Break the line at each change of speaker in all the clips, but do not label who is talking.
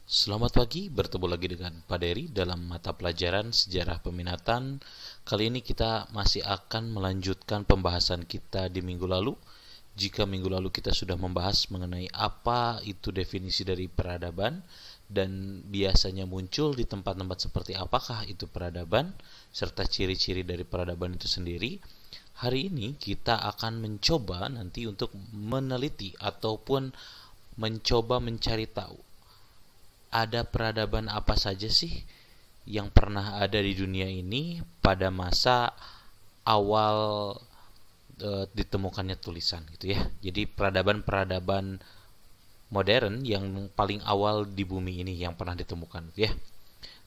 Selamat pagi, bertemu lagi dengan Pak Dery dalam mata pelajaran Sejarah Peminatan. Kali ini kita masih akan melanjutkan pembahasan kita di minggu lalu. Jika minggu lalu kita sudah membahas mengenai apa itu definisi dari peradaban dan biasanya muncul di tempat-tempat seperti apakah itu peradaban, serta ciri-ciri dari peradaban itu sendiri. Hari ini kita akan mencoba nanti untuk meneliti ataupun mencoba mencari tahu ada peradaban apa saja sih yang pernah ada di dunia ini pada masa awal ditemukannya tulisan gitu ya. Jadi peradaban-peradaban modern yang paling awal di bumi ini yang pernah ditemukan gitu ya.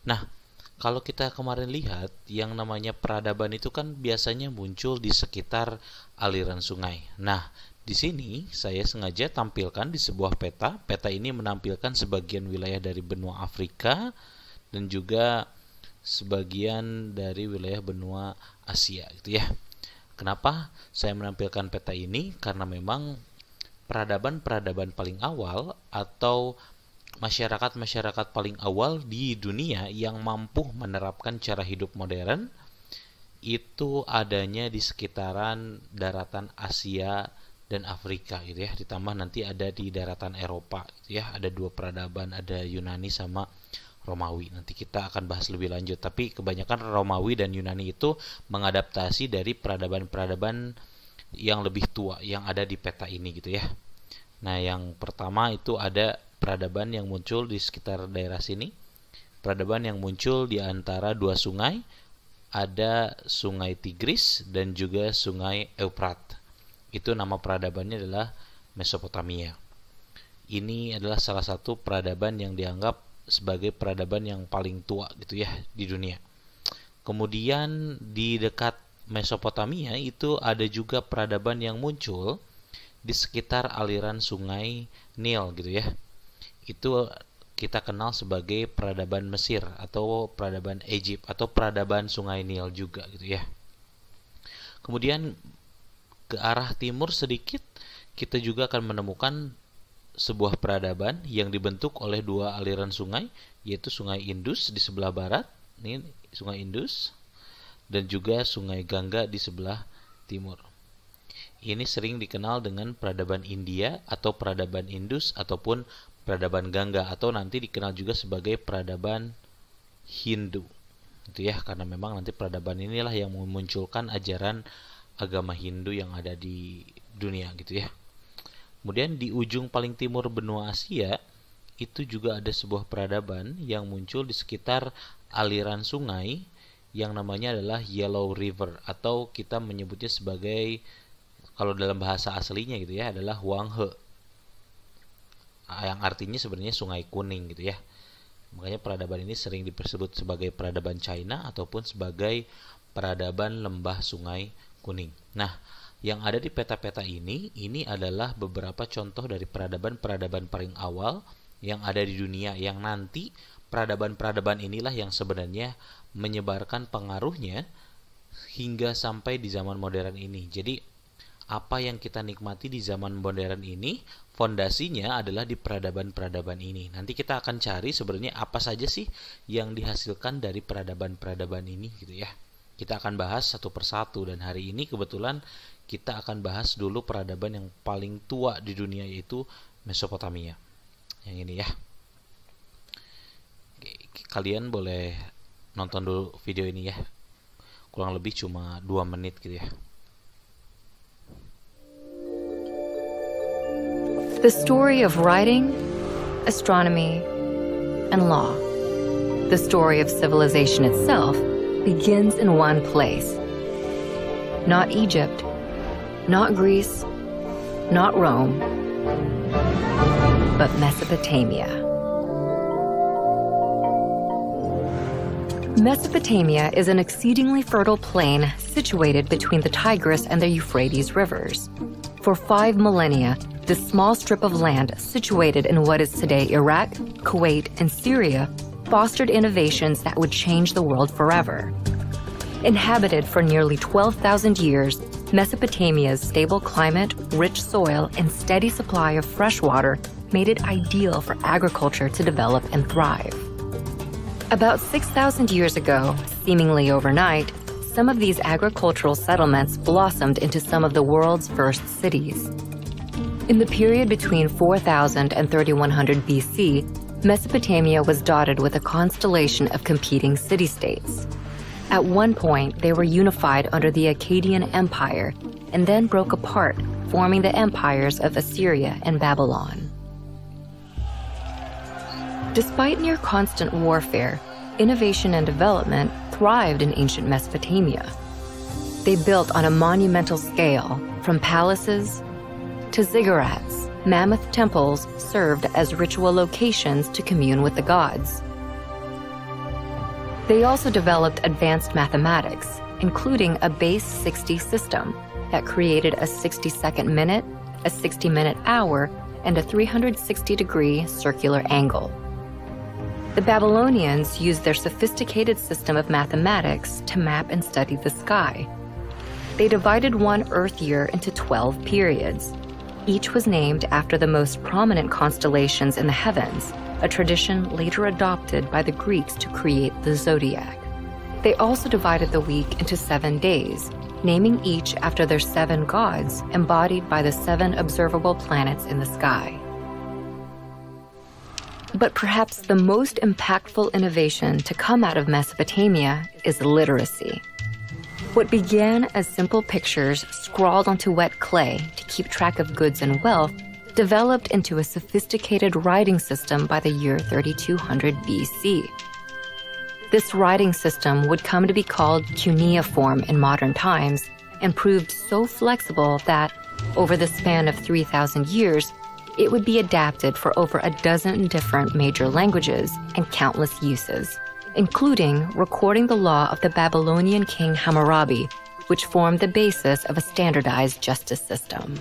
Nah, kalau kita kemarin lihat yang namanya peradaban itu kan biasanya muncul di sekitar aliran sungai. Nah, di sini saya sengaja tampilkan di sebuah peta. Peta ini menampilkan sebagian wilayah dari benua Afrika dan juga sebagian dari wilayah benua Asia gitu ya. Kenapa saya menampilkan peta ini? Karena memang peradaban-peradaban paling awal atau masyarakat-masyarakat paling awal di dunia yang mampu menerapkan cara hidup modern itu adanya di sekitaran daratan Asia dan Afrika gitu ya, ditambah nanti ada di daratan Eropa gitu ya, ada dua peradaban, ada Yunani sama Romawi. Nanti kita akan bahas lebih lanjut, tapi kebanyakan Romawi dan Yunani itu mengadaptasi dari peradaban-peradaban yang lebih tua yang ada di peta ini gitu ya. Nah, yang pertama itu ada peradaban yang muncul di sekitar daerah sini, peradaban yang muncul di antara dua sungai, ada sungai Tigris dan juga sungai Eufrat. Itu nama peradabannya adalah Mesopotamia. Ini adalah salah satu peradaban yang dianggap sebagai peradaban yang paling tua gitu ya di dunia. Kemudian di dekat Mesopotamia itu ada juga peradaban yang muncul di sekitar aliran sungai Nil gitu ya. Itu kita kenal sebagai peradaban Mesir atau peradaban Egypt atau peradaban sungai Nil juga gitu ya. Kemudian ke arah timur sedikit kita juga akan menemukan sebuah peradaban yang dibentuk oleh dua aliran sungai, yaitu sungai Indus di sebelah barat, ini sungai Indus, dan juga sungai Gangga di sebelah timur. Ini sering dikenal dengan peradaban India atau peradaban Indus ataupun peradaban Gangga, atau nanti dikenal juga sebagai peradaban Hindu itu ya, karena memang nanti peradaban inilah yang memunculkan ajaran agama Hindu yang ada di dunia gitu ya. Kemudian di ujung paling timur benua Asia itu juga ada sebuah peradaban yang muncul di sekitar aliran sungai yang namanya adalah Yellow River, atau kita menyebutnya sebagai, kalau dalam bahasa aslinya gitu ya, adalah Huanghe, yang artinya sebenarnya sungai kuning gitu ya. Makanya peradaban ini sering disebut sebagai peradaban China ataupun sebagai peradaban lembah sungai kuning. Nah, yang ada di peta-peta ini adalah beberapa contoh dari peradaban-peradaban paling awal yang ada di dunia, yang nanti peradaban-peradaban inilah yang sebenarnya menyebarkan pengaruhnya hingga sampai di zaman modern ini. Jadi, apa yang kita nikmati di zaman modern ini, fondasinya adalah di peradaban-peradaban ini. Nanti kita akan cari sebenarnya apa saja sih yang dihasilkan dari peradaban-peradaban ini gitu ya. Kita akan bahas satu persatu, dan hari ini kebetulan kita akan bahas dulu peradaban yang paling tua di dunia, yaitu Mesopotamia. Yang ini ya. Kalian boleh nonton dulu video ini ya. Kurang lebih cuma 2 menit gitu ya.
The story of writing, astronomy, and law. The story of civilization itself begins in one place. Not Egypt, not Greece, not Rome, but Mesopotamia. Mesopotamia is an exceedingly fertile plain situated between the Tigris and the Euphrates rivers. For 5 millennia, this small strip of land situated in what is today Iraq, Kuwait, and Syria fostered innovations that would change the world forever. Inhabited for nearly 12,000 years, Mesopotamia's stable climate, rich soil, and steady supply of fresh water made it ideal for agriculture to develop and thrive. About 6,000 years ago, seemingly overnight, some of these agricultural settlements blossomed into some of the world's first cities. In the period between 4000 and 3100 BC, Mesopotamia was dotted with a constellation of competing city-states. At one point, they were unified under the Akkadian Empire and then broke apart, forming the empires of Assyria and Babylon. Despite near constant warfare, innovation and development thrived in ancient Mesopotamia. They built on a monumental scale, from palaces to ziggurats. Mammoth temples served as ritual locations to commune with the gods. They also developed advanced mathematics, including a base 60 system that created a 60-second minute, a 60-minute hour, and a 360-degree circular angle. The Babylonians used their sophisticated system of mathematics to map and study the sky. They divided one Earth year into 12 periods. Each was named after the most prominent constellations in the heavens, a tradition later adopted by the Greeks to create the zodiac. They also divided the week into 7 days, naming each after their 7 gods embodied by the 7 observable planets in the sky. But perhaps the most impactful innovation to come out of Mesopotamia is literacy. What began as simple pictures scrawled onto wet clay to keep track of goods and wealth developed into a sophisticated writing system by the year 3200 BC. This writing system would come to be called cuneiform in modern times and proved so flexible that, over the span of 3,000 years, it would be adapted for over a dozen different major languages and countless uses, including recording the law of the Babylonian king Hammurabi, which formed the basis of a standardized justice system.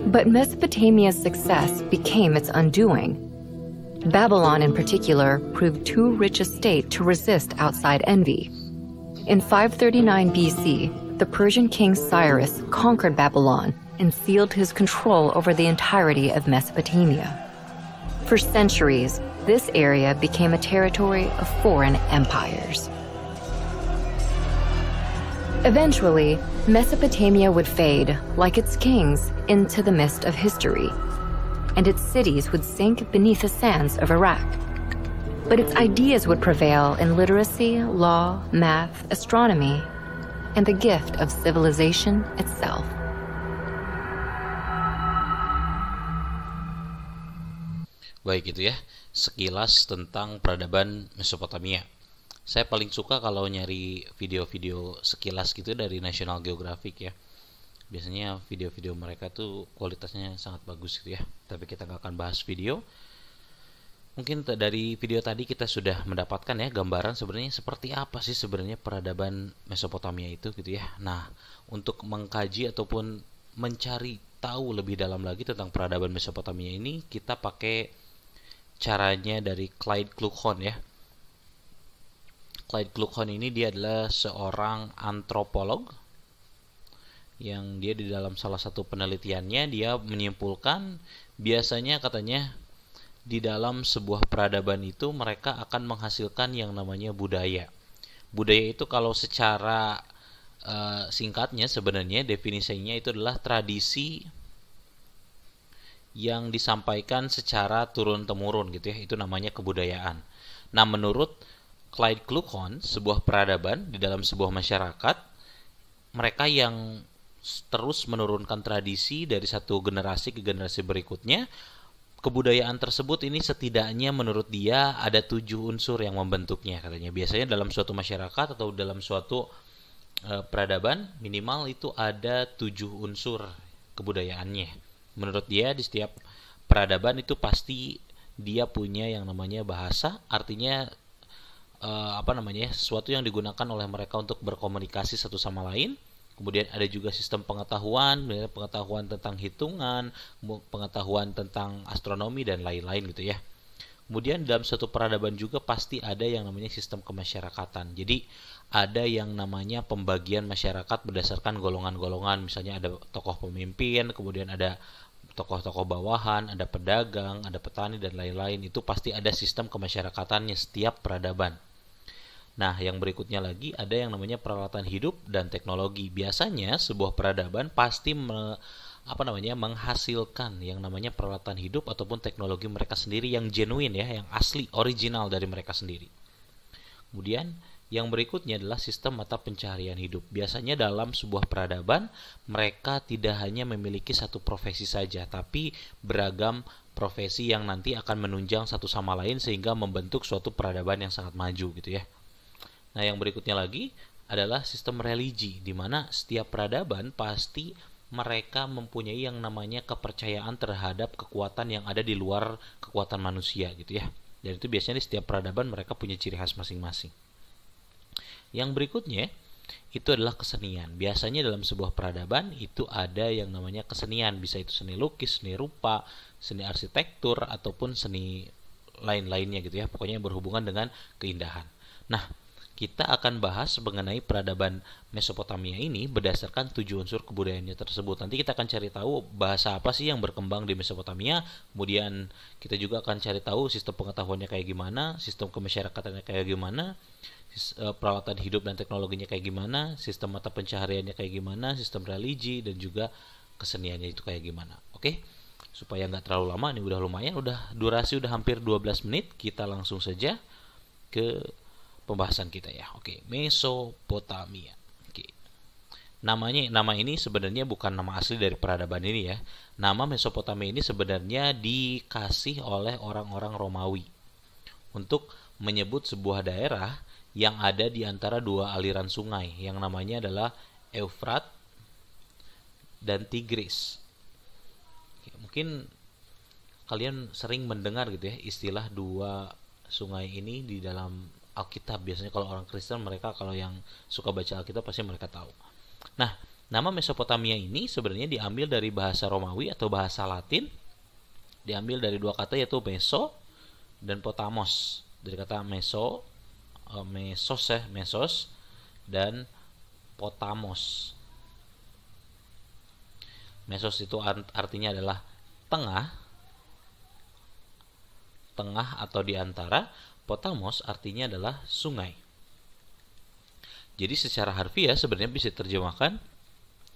But Mesopotamia's success became its undoing. Babylon, in particular, proved too rich a state to resist outside envy. In 539 BC, the Persian king Cyrus conquered Babylon and sealed his control over the entirety of Mesopotamia. For centuries, this area became a territory of foreign empires. Eventually, Mesopotamia would fade, like its kings, into the mist of history, and its cities would sink beneath the sands of Iraq. But its ideas would prevail in literacy, law, math, astronomy, and the gift of civilization itself.
Baik, itu ya, sekilas tentang peradaban Mesopotamia. Saya paling suka kalau nyari video-video sekilas gitu dari National Geographic ya. Biasanya video-video mereka tuh kualitasnya sangat bagus gitu ya. Tapi kita nggak akan bahas video. Mungkin dari video tadi kita sudah mendapatkan ya gambaran sebenarnya seperti apa sih sebenarnya peradaban Mesopotamia itu gitu ya. Nah, untuk mengkaji ataupun mencari tahu lebih dalam lagi tentang peradaban Mesopotamia ini, kita pakai caranya dari Clyde Kluckhohn ya. Clyde Kluckhohn ini dia adalah seorang antropolog yang dia di dalam salah satu penelitiannya dia menyimpulkan biasanya katanya di dalam sebuah peradaban itu mereka akan menghasilkan yang namanya budaya. Budaya itu kalau secara singkatnya sebenarnya definisinya itu adalah tradisi yang disampaikan secara turun-temurun gitu ya, itu namanya kebudayaan. Nah, menurut Clyde Kluckhohn, sebuah peradaban di dalam sebuah masyarakat, mereka yang terus menurunkan tradisi dari satu generasi ke generasi berikutnya, kebudayaan tersebut ini setidaknya menurut dia ada 7 unsur yang membentuknya katanya. Biasanya dalam suatu masyarakat atau dalam suatu peradaban minimal itu ada 7 unsur kebudayaannya. Menurut dia di setiap peradaban itu pasti dia punya yang namanya bahasa, artinya sesuatu yang digunakan oleh mereka untuk berkomunikasi satu sama lain. Kemudian ada juga sistem pengetahuan tentang hitungan, pengetahuan tentang astronomi dan lain-lain gitu ya. Kemudian dalam suatu peradaban juga pasti ada yang namanya sistem kemasyarakatan. Jadi ada yang namanya pembagian masyarakat berdasarkan golongan-golongan, misalnya ada tokoh pemimpin, kemudian ada tokoh-tokoh bawahan, ada pedagang, ada petani dan lain-lain. Itu pasti ada sistem kemasyarakatannya setiap peradaban. Nah, yang berikutnya lagi ada yang namanya peralatan hidup dan teknologi. Biasanya sebuah peradaban pasti menghasilkan yang namanya peralatan hidup ataupun teknologi mereka sendiri yang genuine ya, yang asli, original dari mereka sendiri. Kemudian yang berikutnya adalah sistem mata pencaharian hidup. Biasanya dalam sebuah peradaban mereka tidak hanya memiliki satu profesi saja, tapi beragam profesi yang nanti akan menunjang satu sama lain sehingga membentuk suatu peradaban yang sangat maju gitu ya. Nah, yang berikutnya lagi adalah sistem religi, di mana setiap peradaban pasti mereka mempunyai yang namanya kepercayaan terhadap kekuatan yang ada di luar kekuatan manusia gitu ya. Dan itu biasanya di setiap peradaban mereka punya ciri khas masing-masing. Yang berikutnya itu adalah kesenian. Biasanya dalam sebuah peradaban itu ada yang namanya kesenian, bisa itu seni lukis, seni rupa, seni arsitektur ataupun seni lain-lainnya gitu ya. Pokoknya yang berhubungan dengan keindahan. Nah, kita akan bahas mengenai peradaban Mesopotamia ini berdasarkan 7 unsur kebudayaannya tersebut. Nanti kita akan cari tahu bahasa apa sih yang berkembang di Mesopotamia. Kemudian kita juga akan cari tahu sistem pengetahuannya kayak gimana, sistem kemasyarakatannya kayak gimana, peralatan hidup dan teknologinya kayak gimana, sistem mata pencahariannya kayak gimana, sistem religi dan juga keseniannya itu kayak gimana. Oke? Supaya nggak terlalu lama, ini udah lumayan, durasi udah hampir 12 menit. Kita langsung saja ke pembahasan kita ya. Oke, Mesopotamia. Oke. Nama ini sebenarnya bukan nama asli dari peradaban ini ya. Nama Mesopotamia ini sebenarnya dikasih oleh orang-orang Romawi untuk menyebut sebuah daerah yang ada di antara dua aliran sungai yang namanya adalah Eufrat dan Tigris. Oke, mungkin kalian sering mendengar gitu ya istilah dua sungai ini di dalam Alkitab. Biasanya kalau orang Kristen, mereka kalau yang suka baca Alkitab pasti mereka tahu. Nah, nama Mesopotamia ini sebenarnya diambil dari bahasa Romawi atau bahasa Latin. Diambil dari dua kata yaitu meso dan potamos. Dari kata mesos dan potamos. Mesos itu artinya adalah tengah atau di antara. Potamos artinya adalah sungai. Jadi secara harfiah sebenarnya bisa diterjemahkan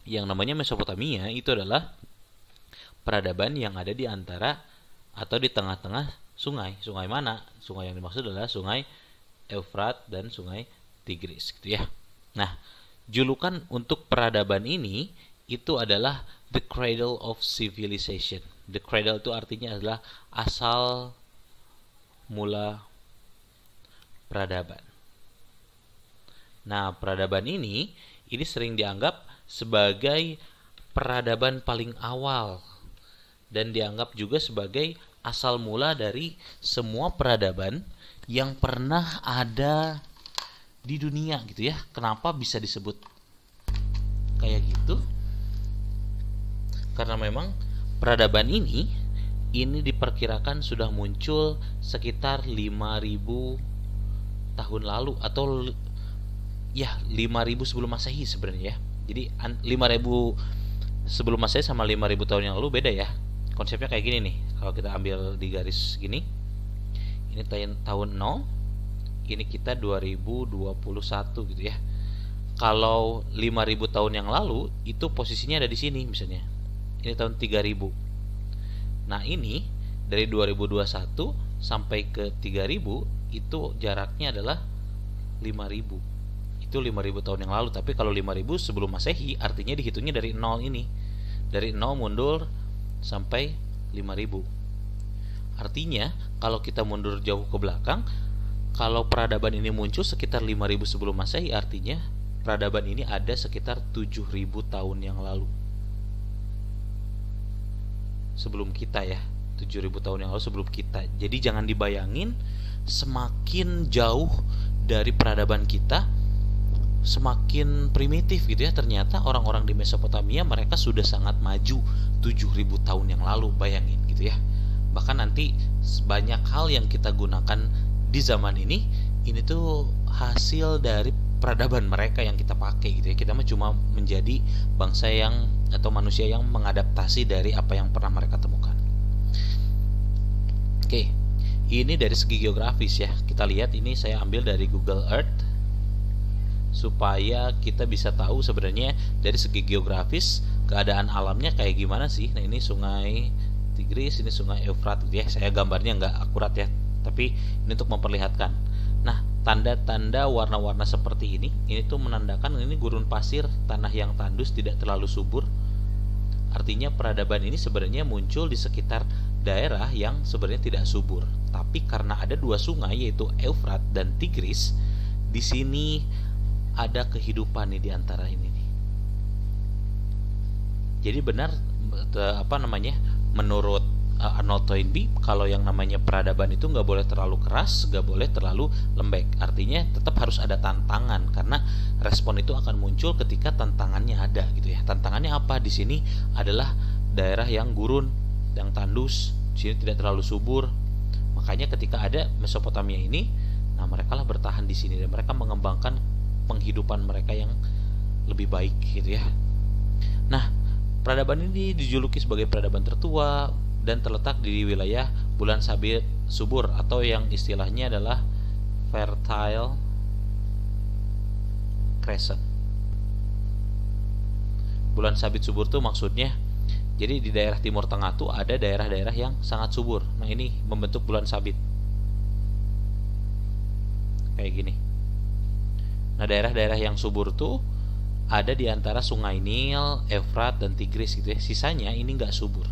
yang namanya Mesopotamia itu adalah peradaban yang ada di antara atau di tengah-tengah sungai. Sungai mana? Sungai yang dimaksud adalah sungai Eufrat dan sungai Tigris gitu ya. Nah, julukan untuk peradaban ini itu adalah the cradle of civilization. The cradle itu artinya adalah asal mula peradaban. Nah, peradaban ini sering dianggap sebagai peradaban paling awal dan dianggap juga sebagai asal mula dari semua peradaban yang pernah ada di dunia gitu ya. Kenapa bisa disebut kayak gitu? Karena memang peradaban ini diperkirakan sudah muncul sekitar 5.000 tahun lalu atau ya 5.000 sebelum Masehi sebenarnya ya. Jadi 5.000 sebelum Masehi sama 5.000 tahun yang lalu beda ya. Konsepnya kayak gini nih. Kalau kita ambil di garis gini, ini tahun 0, ini kita 2021 gitu ya. Kalau 5.000 tahun yang lalu itu posisinya ada di sini misalnya. Ini tahun 3.000. Nah, ini dari 2021 sampai ke 3.000 itu jaraknya adalah 5.000. Itu 5.000 tahun yang lalu. Tapi kalau 5.000 sebelum Masehi artinya dihitungnya dari 0 ini. Dari 0 mundur sampai 5.000. Artinya kalau kita mundur jauh ke belakang, kalau peradaban ini muncul sekitar 5.000 sebelum Masehi, artinya peradaban ini ada sekitar 7.000 tahun yang lalu. Sebelum kita ya. 7.000 tahun yang lalu sebelum kita. Jadi jangan dibayangin semakin jauh dari peradaban kita semakin primitif gitu ya. Ternyata orang-orang di Mesopotamia mereka sudah sangat maju 7.000 tahun yang lalu, bayangin gitu ya. Bahkan nanti banyak hal yang kita gunakan di zaman ini tuh hasil dari peradaban mereka yang kita pakai gitu ya. Kita mah cuma menjadi bangsa yang atau manusia yang mengadaptasi dari apa yang pernah mereka temukan. Oke, ini dari segi geografis ya. Kita lihat, ini saya ambil dari Google Earth supaya kita bisa tahu sebenarnya dari segi geografis keadaan alamnya kayak gimana sih. Nah, ini sungai Tigris, ini sungai Efrat gitu ya. Saya gambarnya nggak akurat ya, tapi ini untuk memperlihatkan. Nah, tanda-tanda warna-warna seperti ini tuh menandakan ini gurun pasir, tanah yang tandus, tidak terlalu subur. Artinya peradaban ini sebenarnya muncul di sekitar daerah yang sebenarnya tidak subur. Tapi karena ada dua sungai yaitu Efrat dan Tigris, di sini ada kehidupan nih di antara ini nih. Jadi benar menurut Arnold Toynbee, kalau yang namanya peradaban itu nggak boleh terlalu keras, nggak boleh terlalu lembek. Artinya tetap harus ada tantangan, karena respon itu akan muncul ketika tantangannya ada gitu ya. Tantangannya apa? Di sini adalah daerah yang gurun, yang tandus, di sini tidak terlalu subur. Makanya ketika ada Mesopotamia ini, nah mereka lah bertahan di sini dan mereka mengembangkan penghidupan mereka yang lebih baik gitu ya. Nah, peradaban ini dijuluki sebagai peradaban tertua dan terletak di wilayah bulan sabit subur, atau yang istilahnya adalah Fertile Crescent. Bulan sabit subur tuh maksudnya, jadi di daerah Timur Tengah tuh ada daerah-daerah yang sangat subur. Nah, ini membentuk bulan sabit kayak gini. Nah, daerah-daerah yang subur tuh ada di antara sungai Nil, Efrat, dan Tigris gitu ya. Sisanya ini nggak subur.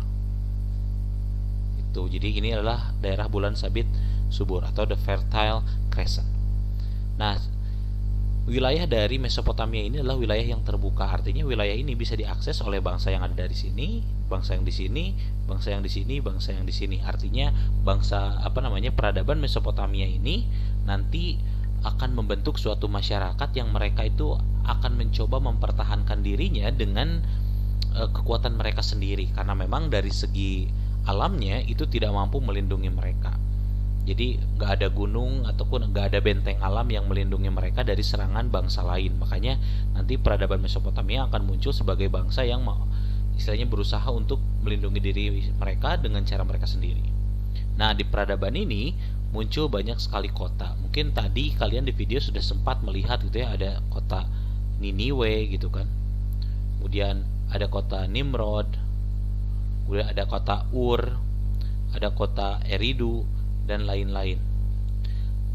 Jadi ini adalah daerah bulan sabit subur atau the Fertile Crescent. Nah, wilayah dari Mesopotamia ini adalah wilayah yang terbuka. Artinya wilayah ini bisa diakses oleh bangsa yang ada dari sini, bangsa yang di sini, bangsa yang di sini, bangsa yang di sini. Artinya peradaban Mesopotamia ini nanti akan membentuk suatu masyarakat yang mereka itu akan mencoba mempertahankan dirinya dengan kekuatan mereka sendiri, karena memang dari segi alamnya itu tidak mampu melindungi mereka. Jadi nggak ada gunung ataupun nggak ada benteng alam yang melindungi mereka dari serangan bangsa lain. Makanya nanti peradaban Mesopotamia akan muncul sebagai bangsa yang istilahnya berusaha untuk melindungi diri mereka dengan cara mereka sendiri. Nah, di peradaban ini muncul banyak sekali kota. Mungkin tadi kalian di video sudah sempat melihat gitu ya, ada kota Niniwe gitu kan. Kemudian ada kota Nimrod, kemudian ada kota Ur, ada kota Eridu, dan lain-lain.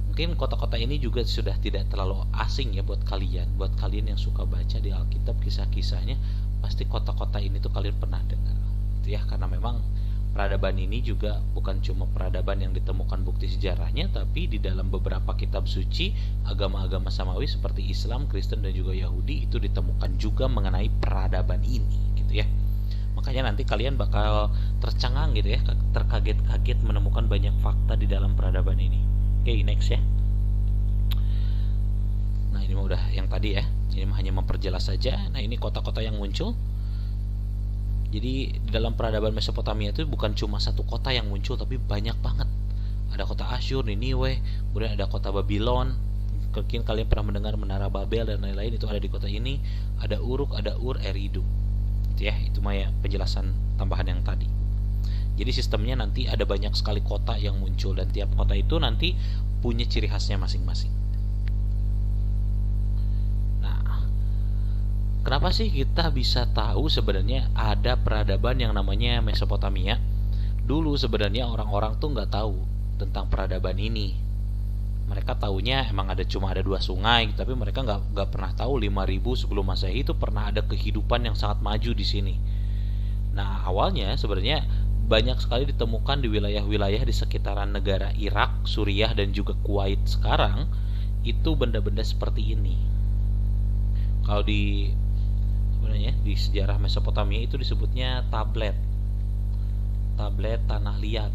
Mungkin kota-kota ini juga sudah tidak terlalu asing ya buat kalian yang suka baca di Alkitab kisah-kisahnya, pasti kota-kota ini tuh kalian pernah dengar gitu ya, karena memang peradaban ini juga bukan cuma peradaban yang ditemukan bukti sejarahnya, tapi di dalam beberapa kitab suci agama-agama samawi seperti Islam, Kristen, dan juga Yahudi itu ditemukan juga mengenai peradaban ini gitu ya. Makanya nanti kalian bakal tercengang gitu ya, terkaget-kaget menemukan banyak fakta di dalam peradaban ini. Oke, next ya. Nah, ini udah yang tadi ya. Ini hanya memperjelas saja. Nah, ini kota-kota yang muncul. Jadi di dalam peradaban Mesopotamia itu bukan cuma satu kota yang muncul, tapi banyak banget. Ada kota Asyur, Niniwe, kemudian ada kota Babylon. Mungkin kalian pernah mendengar Menara Babel dan lain-lain, itu ada di kota ini. Ada Uruk, ada Ur, Eridu. Itu ya, itu mah ya penjelasan tambahan yang tadi. Jadi sistemnya nanti ada banyak sekali kota yang muncul, dan tiap kota itu nanti punya ciri khasnya masing-masing. Nah, kenapa sih kita bisa tahu sebenarnya ada peradaban yang namanya Mesopotamia? Dulu sebenarnya orang-orang tuh nggak tahu tentang peradaban ini. Mereka taunya emang cuma ada dua sungai, tapi mereka nggak pernah tahu 5000 sebelum Masehi itu pernah ada kehidupan yang sangat maju di sini. Nah, awalnya sebenarnya banyak sekali ditemukan di wilayah-wilayah di sekitaran negara Irak, Suriah, dan juga Kuwait sekarang, itu benda-benda seperti ini. Kalau di sejarah Mesopotamia itu disebutnya tablet tanah liat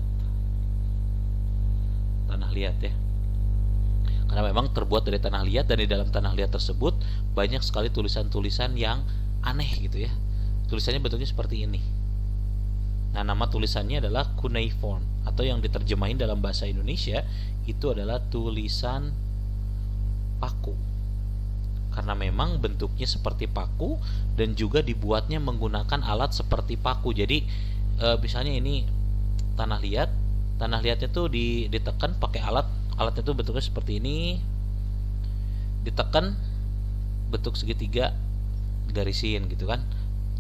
ya. Karena memang terbuat dari tanah liat, dan di dalam tanah liat tersebut banyak sekali tulisan-tulisan yang aneh gitu ya. Tulisannya bentuknya seperti ini. Nah, nama tulisannya adalah cuneiform, atau yang diterjemahin dalam bahasa Indonesia itu adalah tulisan paku. karena memang bentuknya seperti paku dan juga dibuatnya menggunakan alat seperti paku. Jadi misalnya ini tanah liatnya tuh ditekan pakai alatnya tuh bentuknya seperti ini, ditekan bentuk segitiga, garisin gitu kan,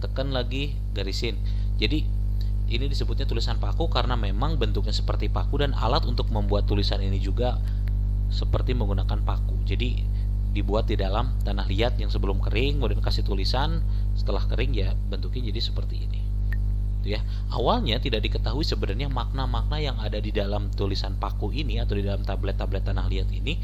tekan lagi, garisin. Jadi ini disebutnya tulisan paku karena memang bentuknya seperti paku dan alat untuk membuat tulisan ini juga seperti menggunakan paku. Jadi dibuat di dalam tanah liat yang sebelum kering, kemudian kasih tulisan, setelah kering ya bentuknya jadi seperti ini. Itu ya. Awalnya tidak diketahui sebenarnya makna-makna yang ada di dalam tulisan paku ini atau di dalam tablet-tablet tanah liat ini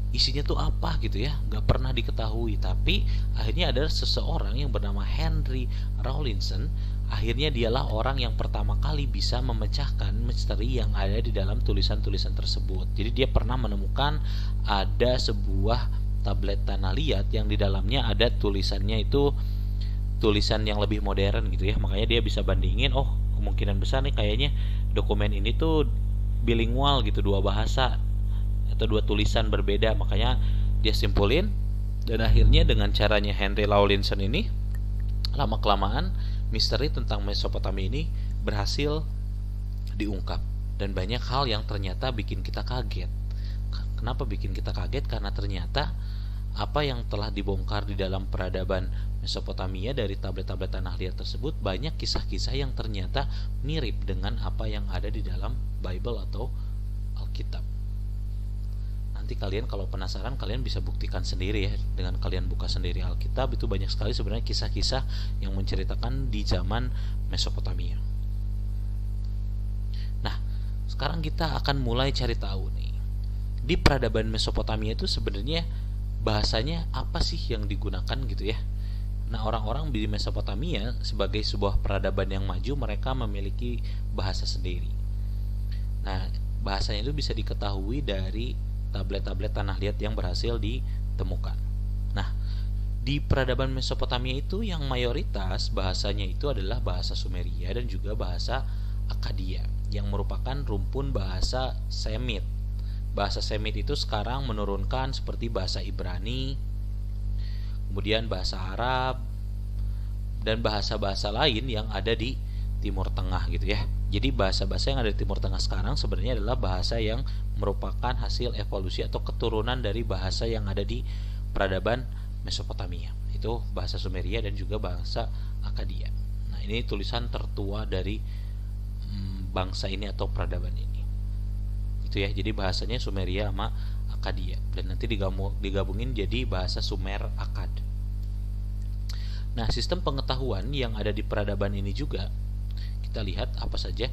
isinya tuh apa gitu ya, nggak pernah diketahui. Tapi akhirnya ada seseorang yang bernama Henry Rawlinson, akhirnya dialah orang yang pertama kali bisa memecahkan misteri yang ada di dalam tulisan-tulisan tersebut. Jadi dia pernah menemukan ada sebuah tablet tanah liat yang di dalamnya ada tulisannya itu tulisan yang lebih modern gitu ya. Makanya dia bisa bandingin, oh kemungkinan besar nih kayaknya dokumen ini tuh bilingual gitu, dua bahasa atau dua tulisan berbeda. Makanya dia simpulin, dan akhirnya dengan caranya Henry Rawlinson ini lama kelamaan misteri tentang Mesopotamia ini berhasil diungkap, dan banyak hal yang ternyata bikin kita kaget. Kenapa bikin kita kaget? Karena ternyata apa yang telah dibongkar di dalam peradaban Mesopotamia dari tablet-tablet tanah liat tersebut banyak kisah-kisah yang ternyata mirip dengan apa yang ada di dalam Bible atau Alkitab. Nanti kalian kalau penasaran, kalian bisa buktikan sendiri ya, dengan kalian buka sendiri Alkitab. Itu banyak sekali sebenarnya kisah-kisah yang menceritakan di zaman Mesopotamia. Nah, sekarang kita akan mulai cari tahu nih, di peradaban Mesopotamia itu sebenarnya bahasanya apa sih yang digunakan gitu ya. Nah, orang-orang di Mesopotamia sebagai sebuah peradaban yang maju, mereka memiliki bahasa sendiri. Nah, bahasanya itu bisa diketahui dari tablet-tablet tanah liat yang berhasil ditemukan. Nah, di peradaban Mesopotamia itu yang mayoritas bahasanya itu adalah bahasa Sumeria dan juga bahasa Akkadia, yang merupakan rumpun bahasa Semit. Bahasa Semit itu sekarang menurunkan seperti bahasa Ibrani, kemudian bahasa Arab, dan bahasa-bahasa lain yang ada di Timur Tengah gitu ya. Jadi bahasa-bahasa yang ada di Timur Tengah sekarang sebenarnya adalah bahasa yang merupakan hasil evolusi atau keturunan dari bahasa yang ada di peradaban Mesopotamia. Itu bahasa Sumeria dan juga bahasa Akkadia. Nah, ini tulisan tertua dari bangsa ini atau peradaban ini. Itu ya. Jadi bahasanya Sumeria sama Akkadia, dan nanti digabungin jadi bahasa Sumer Akkad. Nah, sistem pengetahuan yang ada di peradaban ini juga kita lihat apa saja.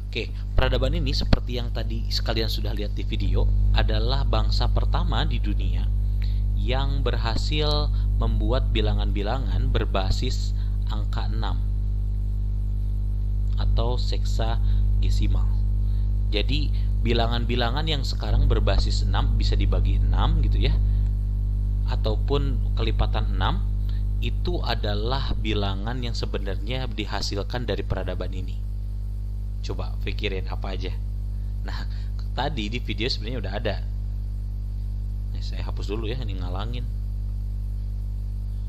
Oke, peradaban ini seperti yang tadi sekalian sudah lihat di video, adalah bangsa pertama di dunia yang berhasil membuat bilangan-bilangan berbasis angka 6 atau seksagesimal. Jadi bilangan-bilangan yang sekarang berbasis 6 bisa dibagi 6 gitu ya, ataupun kelipatan 6, itu adalah bilangan yang sebenarnya dihasilkan dari peradaban ini. Coba pikirin apa aja. Nah, tadi di video sebenarnya udah ada. Nih, saya hapus dulu ya, ini ngalangin.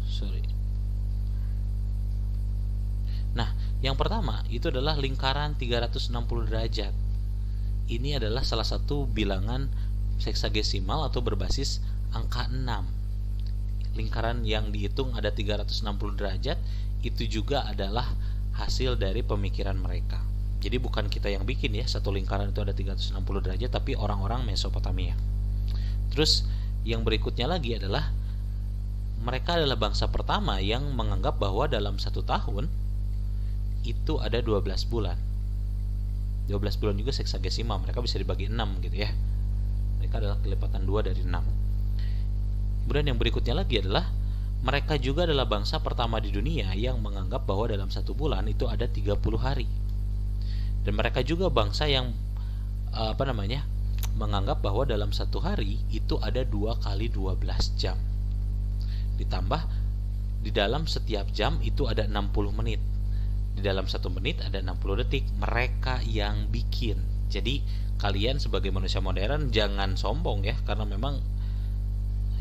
Sorry. Nah, yang pertama itu adalah lingkaran 360 derajat. Ini adalah salah satu bilangan seksagesimal atau berbasis angka 6. Lingkaran yang dihitung ada 360 derajat, itu juga adalah hasil dari pemikiran mereka. Jadi bukan kita yang bikin ya, satu lingkaran itu ada 360 derajat, tapi orang-orang Mesopotamia. Terus yang berikutnya lagi adalah mereka adalah bangsa pertama yang menganggap bahwa dalam satu tahun itu ada 12 bulan. 12 bulan juga seksagesimal, mereka bisa dibagi 6 gitu ya. Mereka adalah kelipatan 2 dari 6. Kemudian yang berikutnya lagi adalah mereka juga adalah bangsa pertama di dunia yang menganggap bahwa dalam satu bulan itu ada 30 hari. Dan mereka juga bangsa yang menganggap bahwa dalam satu hari itu ada 2 kali 12 jam. Ditambah di dalam setiap jam itu ada 60 menit. Di dalam 1 menit ada 60 detik. Mereka yang bikin. Jadi kalian sebagai manusia modern jangan sombong ya, karena memang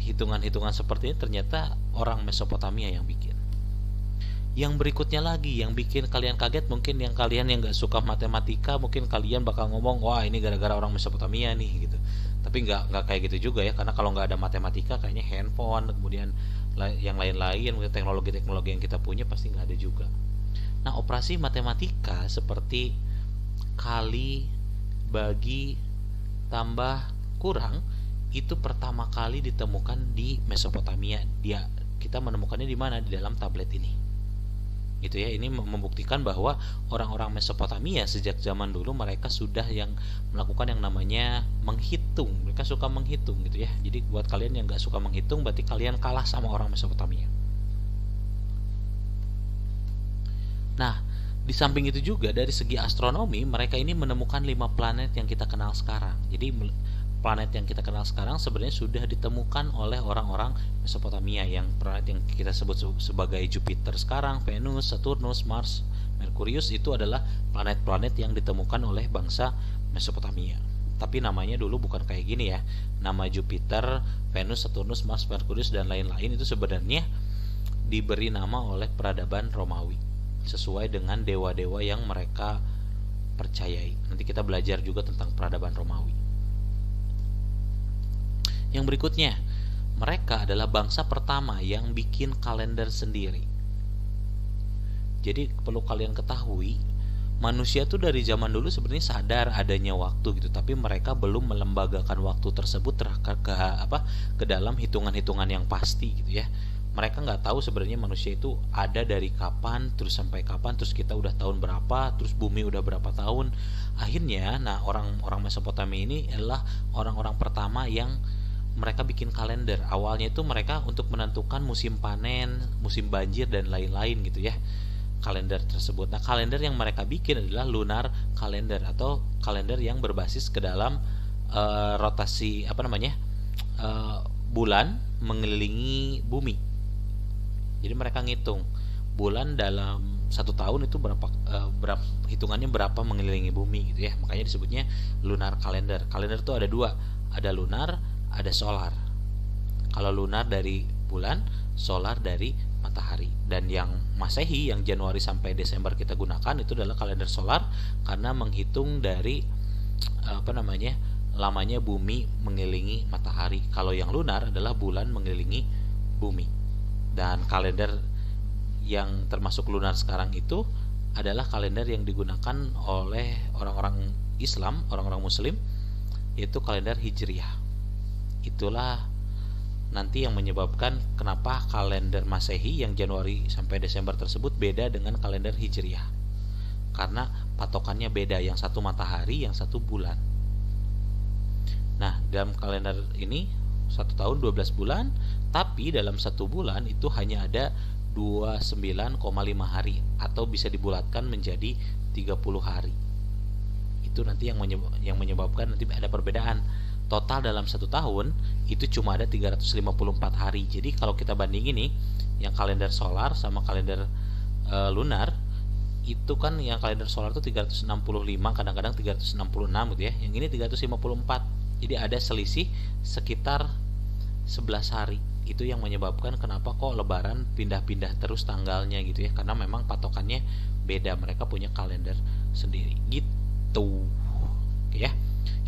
hitungan-hitungan seperti ini ternyata orang Mesopotamia yang bikin. Yang berikutnya lagi yang bikin kalian kaget, mungkin yang kalian yang gak suka matematika, mungkin kalian bakal ngomong, wah ini gara-gara orang Mesopotamia nih gitu. Tapi nggak kayak gitu juga ya, karena kalau nggak ada matematika kayaknya handphone, kemudian yang lain-lain, teknologi-teknologi yang kita punya pasti nggak ada juga. Nah, operasi matematika seperti kali, bagi, tambah, kurang itu pertama kali ditemukan di Mesopotamia. Kita menemukannya di mana? Di dalam tablet ini. Gitu ya, ini membuktikan bahwa orang-orang Mesopotamia sejak zaman dulu mereka sudah yang melakukan yang namanya menghitung. Mereka suka menghitung gitu ya. Jadi buat kalian yang nggak suka menghitung, berarti kalian kalah sama orang Mesopotamia. Nah, di samping itu juga dari segi astronomi, mereka ini menemukan 5 planet yang kita kenal sekarang. Jadi planet yang kita kenal sekarang sebenarnya sudah ditemukan oleh orang-orang Mesopotamia. Yang planet yang kita sebut sebagai Jupiter sekarang, Venus, Saturnus, Mars, Merkurius, itu adalah planet-planet yang ditemukan oleh bangsa Mesopotamia. Tapi namanya dulu bukan kayak gini ya. Nama Jupiter, Venus, Saturnus, Mars, Merkurius dan lain-lain itu sebenarnya diberi nama oleh peradaban Romawi sesuai dengan dewa-dewa yang mereka percayai. Nanti kita belajar juga tentang peradaban Romawi. Yang berikutnya, mereka adalah bangsa pertama yang bikin kalender sendiri. Jadi perlu kalian ketahui, manusia tuh dari zaman dulu sebenarnya sadar adanya waktu gitu, tapi mereka belum melembagakan waktu tersebut ke dalam hitungan-hitungan yang pasti gitu ya. Mereka nggak tahu sebenarnya manusia itu ada dari kapan, terus sampai kapan, terus kita udah tahun berapa, terus bumi udah berapa tahun. Akhirnya, nah orang Mesopotamia ini adalah orang-orang pertama yang mereka bikin kalender. Awalnya itu mereka untuk menentukan musim panen, musim banjir dan lain-lain gitu ya. Kalender tersebut. Nah, kalender yang mereka bikin adalah lunar kalender atau kalender yang berbasis ke dalam rotasi bulan mengelilingi bumi. Jadi mereka ngitung bulan dalam 1 tahun itu berapa hitungannya berapa mengelilingi bumi gitu ya. Makanya disebutnya lunar kalender. Kalender itu ada 2, ada lunar, ada solar. Kalau lunar dari bulan, solar dari matahari. Dan yang Masehi yang Januari sampai Desember kita gunakan itu adalah kalender solar karena menghitung dari lamanya bumi mengelilingi matahari. Kalau yang lunar adalah bulan mengelilingi bumi. Dan kalender yang termasuk lunar sekarang itu adalah kalender yang digunakan oleh orang-orang Islam, orang-orang Muslim, yaitu kalender Hijriah. Itulah nanti yang menyebabkan kenapa kalender Masehi yang Januari sampai Desember tersebut beda dengan kalender Hijriah. Karena patokannya beda, yang satu matahari, yang satu bulan. Nah, dalam kalender ini 1 tahun 12 bulan, tapi dalam 1 bulan itu hanya ada 29,5 hari atau bisa dibulatkan menjadi 30 hari. Itu nanti yang menyebabkan nanti ada perbedaan. Total dalam 1 tahun itu cuma ada 354 hari. Jadi kalau kita bandingin nih, yang kalender solar sama kalender lunar, itu kan yang kalender solar itu 365, kadang-kadang 366 gitu ya. Yang ini 354. Jadi ada selisih sekitar 11 hari. Itu yang menyebabkan kenapa kok lebaran pindah-pindah terus tanggalnya gitu ya. Karena memang patokannya beda, mereka punya kalender sendiri gitu. Oke ya.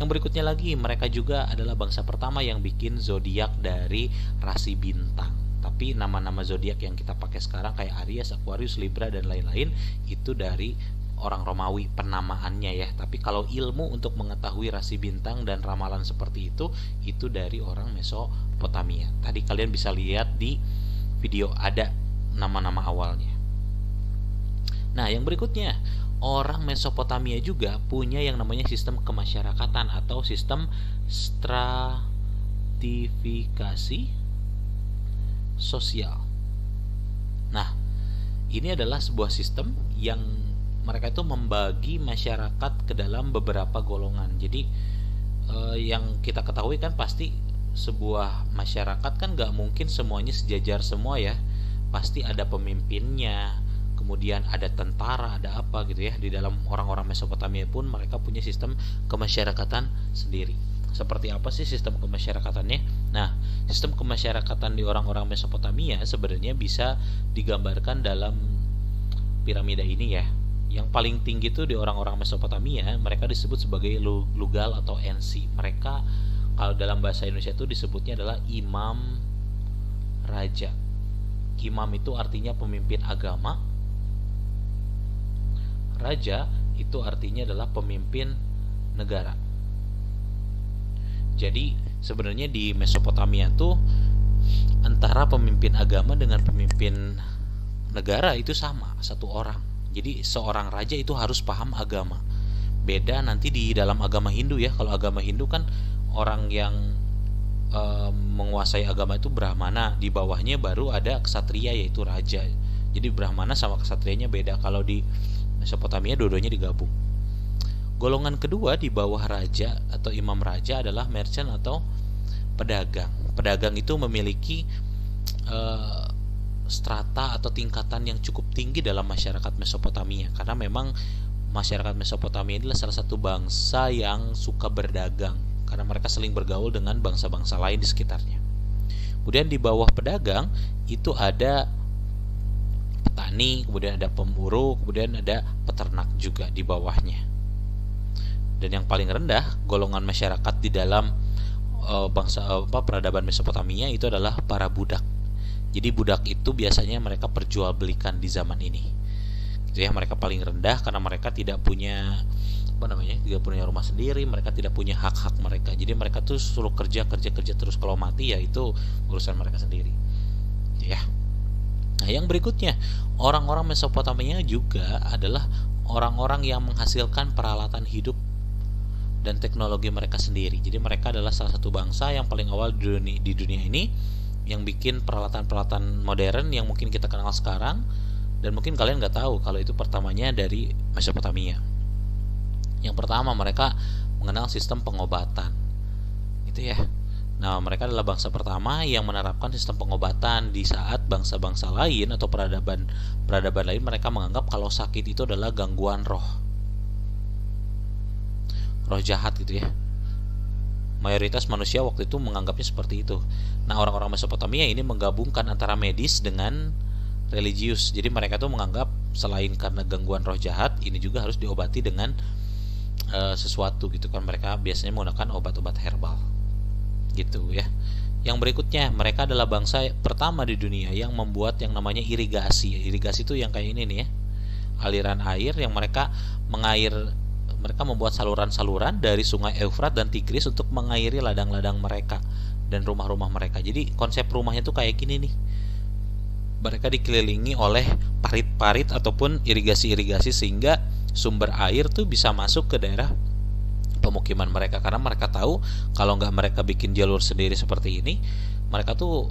Yang berikutnya lagi, mereka juga adalah bangsa pertama yang bikin zodiak dari rasi bintang. Tapi nama-nama zodiak yang kita pakai sekarang kayak Aries, Aquarius, Libra dan lain-lain itu dari orang Romawi penamaannya ya. Tapi kalau ilmu untuk mengetahui rasi bintang dan ramalan seperti itu dari orang Mesopotamia. Tadi kalian bisa lihat di video ada nama-nama awalnya. Nah, yang berikutnya, orang Mesopotamia juga punya yang namanya sistem kemasyarakatan atau sistem stratifikasi sosial. Nah, ini adalah sebuah sistem yang mereka itu membagi masyarakat ke dalam beberapa golongan. Jadi yang kita ketahui kan pasti sebuah masyarakat kan gak mungkin semuanya sejajar semua ya. Pasti ada pemimpinnya, kemudian ada tentara, ada apa gitu ya. Di dalam orang-orang Mesopotamia pun mereka punya sistem kemasyarakatan sendiri. Seperti apa sih sistem kemasyarakatannya? Nah, sistem kemasyarakatan di orang-orang Mesopotamia sebenarnya bisa digambarkan dalam piramida ini ya. Yang paling tinggi itu di orang-orang Mesopotamia, mereka disebut sebagai Lugal atau Ensi. Mereka kalau dalam bahasa Indonesia itu disebutnya adalah imam raja. Imam itu artinya pemimpin agama. Raja itu artinya adalah pemimpin negara. Jadi sebenarnya di Mesopotamia tuh antara pemimpin agama dengan pemimpin negara itu sama, satu orang. Jadi seorang raja itu harus paham agama. Beda nanti di dalam agama Hindu ya. Kalau agama Hindu kan orang yang menguasai agama itu Brahmana, di bawahnya baru ada ksatria yaitu raja. Jadi Brahmana sama ksatrianya beda. Kalau di Mesopotamia dua-duanya digabung. Golongan kedua di bawah raja atau imam raja adalah merchant atau pedagang. Pedagang itu memiliki strata atau tingkatan yang cukup tinggi dalam masyarakat Mesopotamia, karena memang masyarakat Mesopotamia adalah salah satu bangsa yang suka berdagang, karena mereka saling bergaul dengan bangsa-bangsa lain di sekitarnya. Kemudian di bawah pedagang itu ada petani, kemudian ada pemburu, kemudian ada peternak juga di bawahnya. Dan yang paling rendah golongan masyarakat di dalam peradaban Mesopotamia itu adalah para budak. Jadi budak itu biasanya mereka perjualbelikan di zaman ini. Gitu ya, mereka paling rendah karena mereka tidak punya tidak punya rumah sendiri, mereka tidak punya hak-hak mereka. Jadi mereka tuh suruh kerja terus, kalau mati ya itu urusan mereka sendiri. Ya. Nah, yang berikutnya, orang-orang Mesopotamia juga adalah orang-orang yang menghasilkan peralatan hidup dan teknologi mereka sendiri. Jadi mereka adalah salah satu bangsa yang paling awal di dunia ini yang bikin peralatan-peralatan modern yang mungkin kita kenal sekarang, dan mungkin kalian nggak tahu kalau itu pertamanya dari Mesopotamia. Yang pertama, mereka mengenal sistem pengobatan. Itu ya. Nah, mereka adalah bangsa pertama yang menerapkan sistem pengobatan di saat bangsa-bangsa lain atau peradaban lain mereka menganggap kalau sakit itu adalah gangguan roh jahat gitu ya. Mayoritas manusia waktu itu menganggapnya seperti itu. Nah, orang-orang Mesopotamia ini menggabungkan antara medis dengan religius. Jadi mereka tuh menganggap selain karena gangguan roh jahat, ini juga harus diobati dengan sesuatu gitu kan. Mereka biasanya menggunakan obat-obat herbal gitu ya. Yang berikutnya, mereka adalah bangsa pertama di dunia yang membuat yang namanya irigasi. Irigasi itu yang kayak ini nih ya. Aliran air yang mereka membuat saluran-saluran dari sungai Eufrat dan Tigris untuk mengairi ladang-ladang mereka dan rumah-rumah mereka. Jadi konsep rumahnya tuh kayak gini nih. Mereka dikelilingi oleh parit-parit ataupun irigasi-irigasi sehingga sumber air tuh bisa masuk ke daerah pemukiman mereka, karena mereka tahu kalau nggak mereka bikin jalur sendiri seperti ini, mereka tuh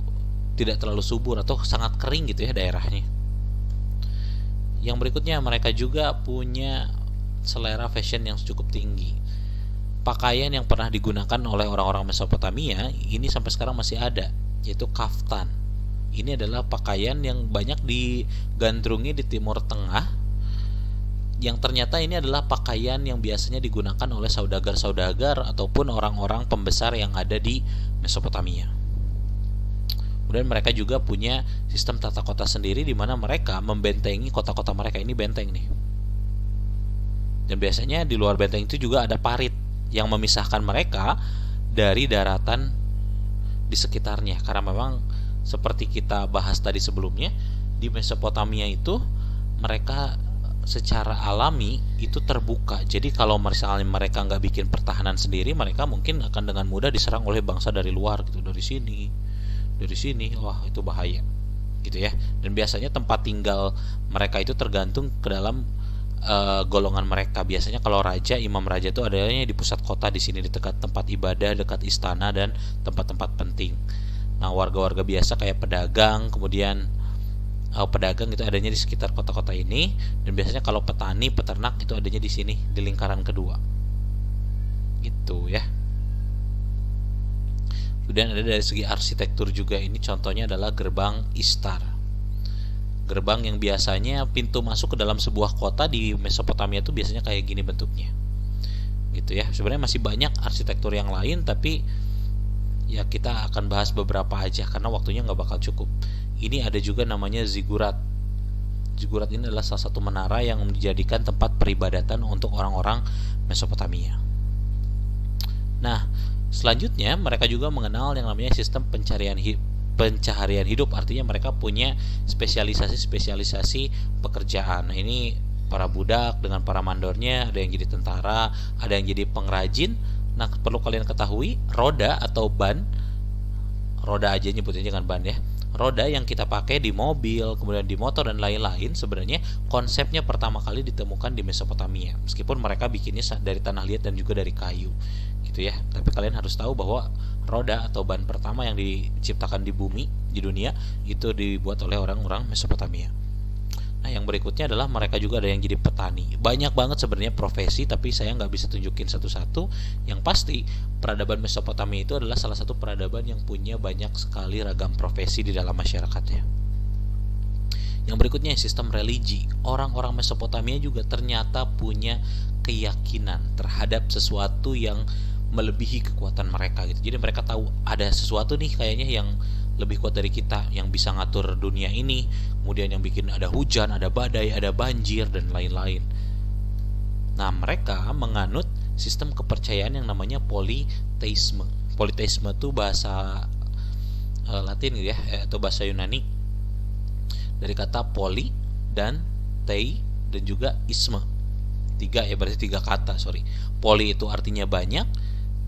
tidak terlalu subur atau sangat kering gitu ya daerahnya. Yang berikutnya, mereka juga punya selera fashion yang cukup tinggi. Pakaian yang pernah digunakan oleh orang-orang Mesopotamia ini sampai sekarang masih ada, yaitu kaftan. Ini adalah pakaian yang banyak digandrungi di Timur Tengah, yang ternyata ini adalah pakaian yang biasanya digunakan oleh saudagar-saudagar ataupun orang-orang pembesar yang ada di Mesopotamia. Kemudian mereka juga punya sistem tata kota sendiri di mana mereka membentengi kota-kota mereka. Ini benteng nih. Dan biasanya di luar benteng itu juga ada parit yang memisahkan mereka dari daratan di sekitarnya. Karena memang seperti kita bahas tadi sebelumnya, di Mesopotamia itu mereka secara alami itu terbuka. Jadi kalau misalnya mereka nggak bikin pertahanan sendiri, mereka mungkin akan dengan mudah diserang oleh bangsa dari luar gitu, dari sini, wah itu bahaya gitu ya. Dan biasanya tempat tinggal mereka itu tergantung ke dalam golongan mereka. Biasanya kalau raja, imam raja itu adanya di pusat kota, di sini di dekat tempat ibadah, dekat istana dan tempat-tempat penting. Nah, warga-warga biasa kayak pedagang, kemudian pedagang itu adanya di sekitar kota-kota ini, dan biasanya kalau petani, peternak itu adanya di sini di lingkaran kedua. Gitu ya. Kemudian ada dari segi arsitektur juga, ini contohnya adalah gerbang Istar. Gerbang yang biasanya pintu masuk ke dalam sebuah kota di Mesopotamia itu biasanya kayak gini bentuknya. gitu ya. Sebenarnya masih banyak arsitektur yang lain, tapi ya kita akan bahas beberapa aja karena waktunya nggak bakal cukup. Ini ada juga namanya zigurat. Zigurat ini adalah salah satu menara yang dijadikan tempat peribadatan untuk orang-orang Mesopotamia. Nah, selanjutnya mereka juga mengenal yang namanya sistem pencaharian hidup, artinya mereka punya spesialisasi pekerjaan. Nah, ini para budak dengan para mandornya, ada yang jadi tentara, ada yang jadi pengrajin. Nah, perlu kalian ketahui, roda atau ban, roda aja nyebutnya, jangan ban ya, roda yang kita pakai di mobil, kemudian di motor dan lain-lain, sebenarnya konsepnya pertama kali ditemukan di Mesopotamia, meskipun mereka bikinnya dari tanah liat dan juga dari kayu gitu ya. Tapi kalian harus tahu bahwa roda atau ban pertama yang diciptakan di bumi, di dunia, itu dibuat oleh orang-orang Mesopotamia. Nah, yang berikutnya adalah mereka juga ada yang jadi petani. Banyak banget sebenarnya profesi, tapi saya nggak bisa tunjukin satu-satu. Yang pasti, peradaban Mesopotamia itu adalah salah satu peradaban yang punya banyak sekali ragam profesi di dalam masyarakatnya. Yang berikutnya sistem religi. Orang-orang Mesopotamia juga ternyata punya keyakinan terhadap sesuatu yang melebihi kekuatan mereka gitu. Jadi mereka tahu ada sesuatu nih kayaknya yang lebih kuat dari kita, yang bisa ngatur dunia ini, kemudian yang bikin ada hujan, ada badai, ada banjir, dan lain-lain. Nah, mereka menganut sistem kepercayaan yang namanya politeisme. Politeisme itu bahasa Latin gitu ya, atau bahasa Yunani, dari kata poli dan tei dan juga isme. Tiga ya, berarti tiga kata, sorry. Poli itu artinya banyak,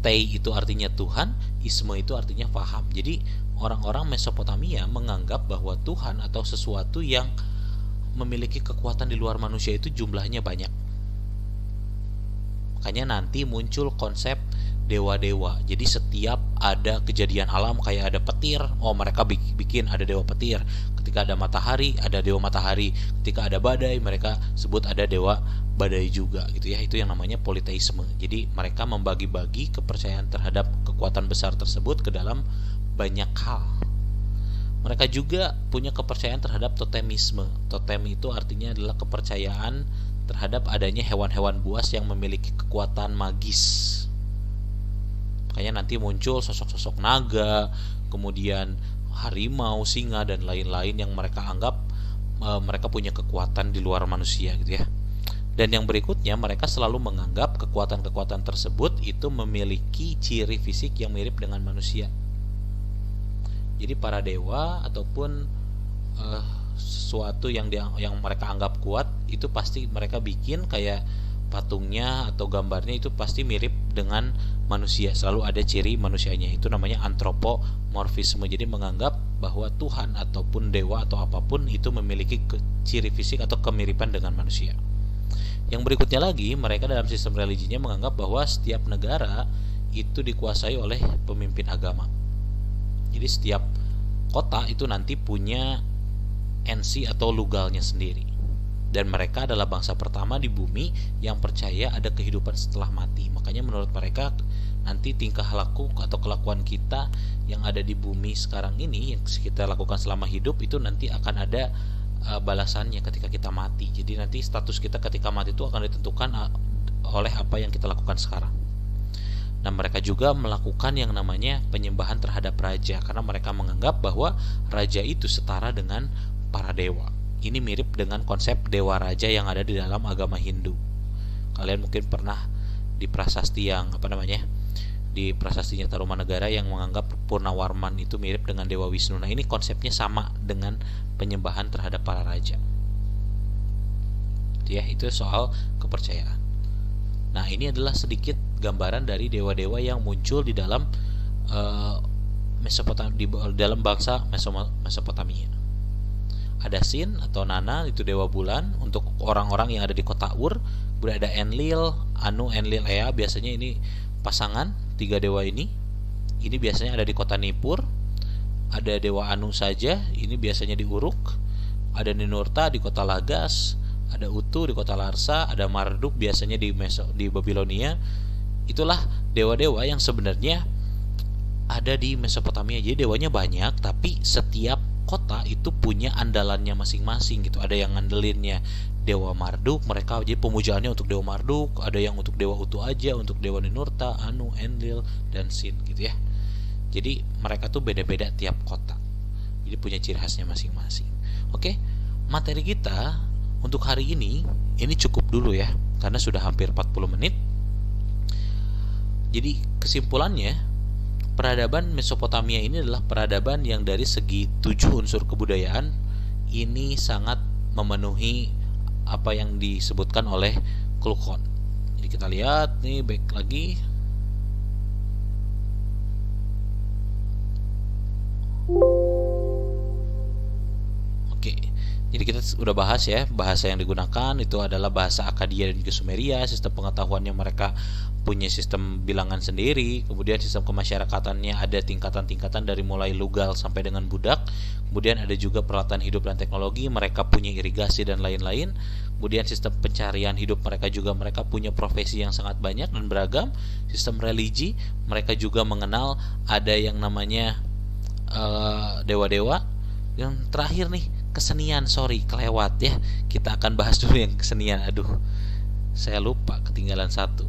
tei itu artinya Tuhan, isme itu artinya paham. Jadi orang-orang Mesopotamia menganggap bahwa Tuhan atau sesuatu yang memiliki kekuatan di luar manusia itu jumlahnya banyak. Makanya nanti muncul konsep dewa-dewa. Jadi setiap ada kejadian alam kayak ada petir, oh mereka bikin ada dewa petir. Ketika ada matahari, ada dewa matahari. Ketika ada badai, mereka sebut ada dewa badai juga gitu ya. Itu yang namanya politeisme. Jadi mereka membagi-bagi kepercayaan terhadap kekuatan besar tersebut ke dalam banyak hal. Mereka juga punya kepercayaan terhadap totemisme. Totem itu artinya adalah kepercayaan terhadap adanya hewan-hewan buas yang memiliki kekuatan magis. Makanya nanti muncul sosok-sosok naga, kemudian harimau, singa, dan lain-lain yang mereka anggap mereka punya kekuatan di luar manusia gitu ya. Dan yang berikutnya, mereka selalu menganggap kekuatan-kekuatan tersebut itu memiliki ciri fisik yang mirip dengan manusia. Jadi para dewa ataupun sesuatu yang mereka anggap kuat itu pasti mereka bikin kayak patungnya atau gambarnya itu pasti mirip dengan manusia, selalu ada ciri manusianya. Itu namanya antropomorfisme. Jadi menganggap bahwa Tuhan ataupun dewa atau apapun itu memiliki ciri fisik atau kemiripan dengan manusia. Yang berikutnya lagi, mereka dalam sistem religinya menganggap bahwa setiap negara itu dikuasai oleh pemimpin agama. Jadi setiap kota itu nanti punya NC atau lugalnya sendiri. Dan mereka adalah bangsa pertama di bumi yang percaya ada kehidupan setelah mati. Makanya menurut mereka nanti tingkah laku atau kelakuan kita yang ada di bumi sekarang ini, yang kita lakukan selama hidup, itu nanti akan ada balasannya ketika kita mati. Jadi nanti status kita ketika mati itu akan ditentukan oleh apa yang kita lakukan sekarang. Nah, mereka juga melakukan yang namanya penyembahan terhadap raja, karena mereka menganggap bahwa raja itu setara dengan para dewa. Ini mirip dengan konsep dewa raja yang ada di dalam agama Hindu. Kalian mungkin pernah di prasasti yang di prasastinya Tarumanegara yang menganggap Purnawarman itu mirip dengan Dewa Wisnu. Nah, ini konsepnya sama dengan penyembahan terhadap para raja. Ya, itu soal kepercayaan. Nah, ini adalah sedikit gambaran dari dewa-dewa yang muncul di dalam dalam bangsa Mesopotamia. Ada Sin atau Nana, itu dewa bulan untuk orang-orang yang ada di kota Ur. Kemudian ada Enlil, Anu, Enlil, Ea, biasanya ini pasangan tiga dewa ini. Ini biasanya ada di kota Nippur. Ada dewa Anu saja, ini biasanya di Uruk. Ada Ninurta di kota Lagas. Ada Utu di kota Larsa, ada Marduk biasanya di Babilonia. Itulah dewa-dewa yang sebenarnya ada di Mesopotamia. Jadi dewanya banyak, tapi setiap kota itu punya andalannya masing-masing gitu. Ada yang ngandelinnya Dewa Marduk, mereka jadi pemujaannya untuk Dewa Marduk, ada yang untuk Dewa Utu aja, untuk Dewa Ninurta, Anu, Enlil, dan Sin gitu ya. Jadi mereka tuh beda-beda tiap kota. Jadi punya ciri khasnya masing-masing. Oke, materi kita untuk hari ini cukup dulu ya, karena sudah hampir 40 menit. Jadi kesimpulannya, peradaban Mesopotamia ini adalah peradaban yang dari segi 7 unsur kebudayaan ini sangat memenuhi apa yang disebutkan oleh Kluckhohn. Jadi kita lihat nih, back lagi. Oke, jadi kita udah bahas ya, bahasa yang digunakan itu adalah bahasa Akkadia dan juga Sumeria. Sistem pengetahuannya mereka punya sistem bilangan sendiri. Kemudian sistem kemasyarakatannya ada tingkatan-tingkatan dari mulai lugal sampai dengan budak. Kemudian ada juga peralatan hidup dan teknologi, mereka punya irigasi dan lain-lain. Kemudian sistem pencarian hidup mereka punya profesi yang sangat banyak dan beragam. Sistem religi, mereka juga mengenal ada yang namanya dewa-dewa. Yang terakhir nih, kesenian, kelewat ya. Kita akan bahas dulu yang kesenian. Aduh, saya lupa, ketinggalan satu.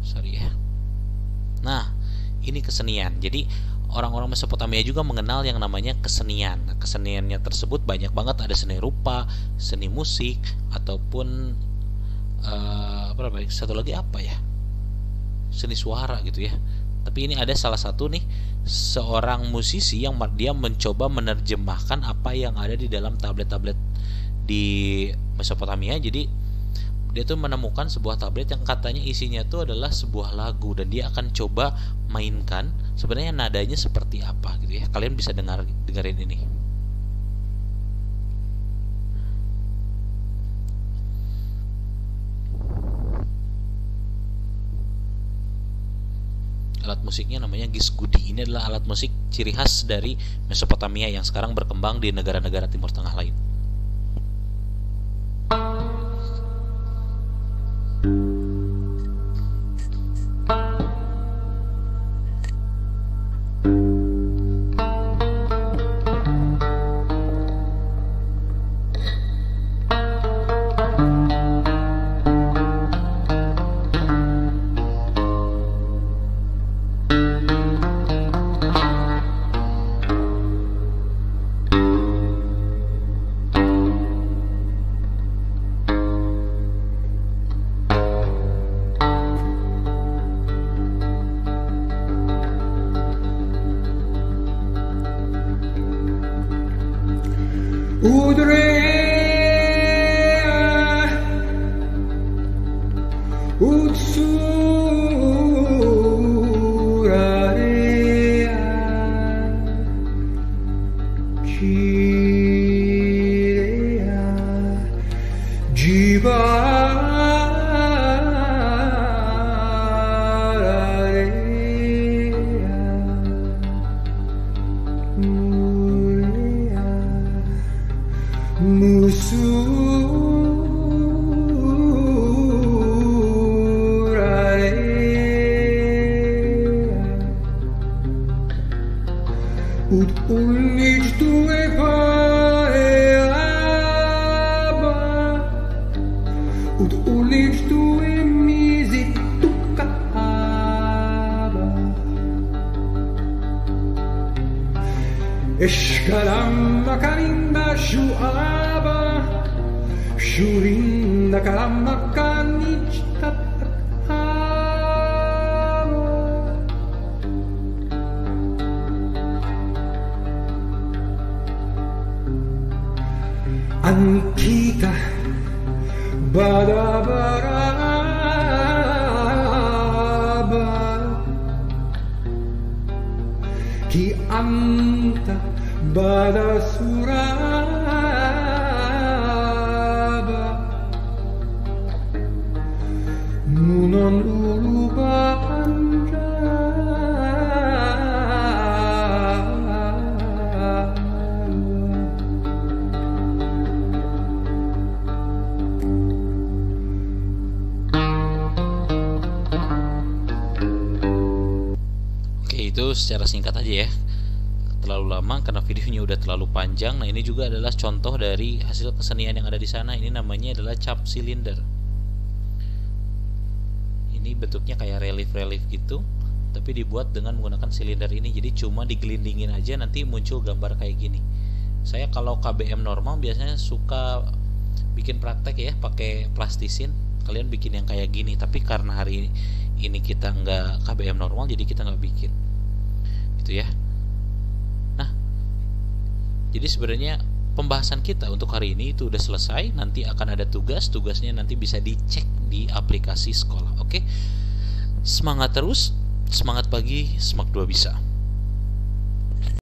Sorry ya. Nah, ini kesenian. Jadi orang-orang Mesopotamia juga mengenal yang namanya kesenian. Nah, keseniannya tersebut banyak banget, ada seni rupa, seni musik, ataupun satu lagi apa ya? Seni suara gitu ya. Tapi ini ada salah satu nih, seorang musisi yang dia mencoba menerjemahkan apa yang ada di dalam tablet-tablet di Mesopotamia. Jadi dia tuh menemukan sebuah tablet yang katanya isinya tuh adalah sebuah lagu, dan dia akan coba mainkan sebenarnya nadanya seperti apa gitu ya. Kalian bisa dengerin ini. Alat musiknya namanya gisgudi. Ini adalah alat musik ciri khas dari Mesopotamia yang sekarang berkembang di negara-negara Timur Tengah lain.
Eshkalamma karimba shuaba Shurinda kalamma kanichtataba Ankita badabaraba Ki anta Badasuraba Munon Lulubanja
Oke, itu Itu secara singkat aja ya, terlalu lama karena videonya udah terlalu panjang. Nah ini juga adalah contoh dari hasil kesenian yang ada di sana. Ini namanya adalah cap silinder. Ini bentuknya kayak relief gitu, tapi dibuat dengan menggunakan silinder ini. Jadi cuma digelindingin aja, nanti muncul gambar kayak gini. Saya kalau KBM normal biasanya suka bikin praktek ya pakai plastisin. Kalian bikin yang kayak gini, tapi karena hari ini kita nggak KBM normal, jadi kita nggak bikin gitu ya. Nah, jadi sebenarnya pembahasan kita untuk hari ini itu udah selesai. Nanti akan ada tugasnya nanti bisa dicek di aplikasi sekolah. Oke, semangat terus, semangat pagi, semak 2 bisa.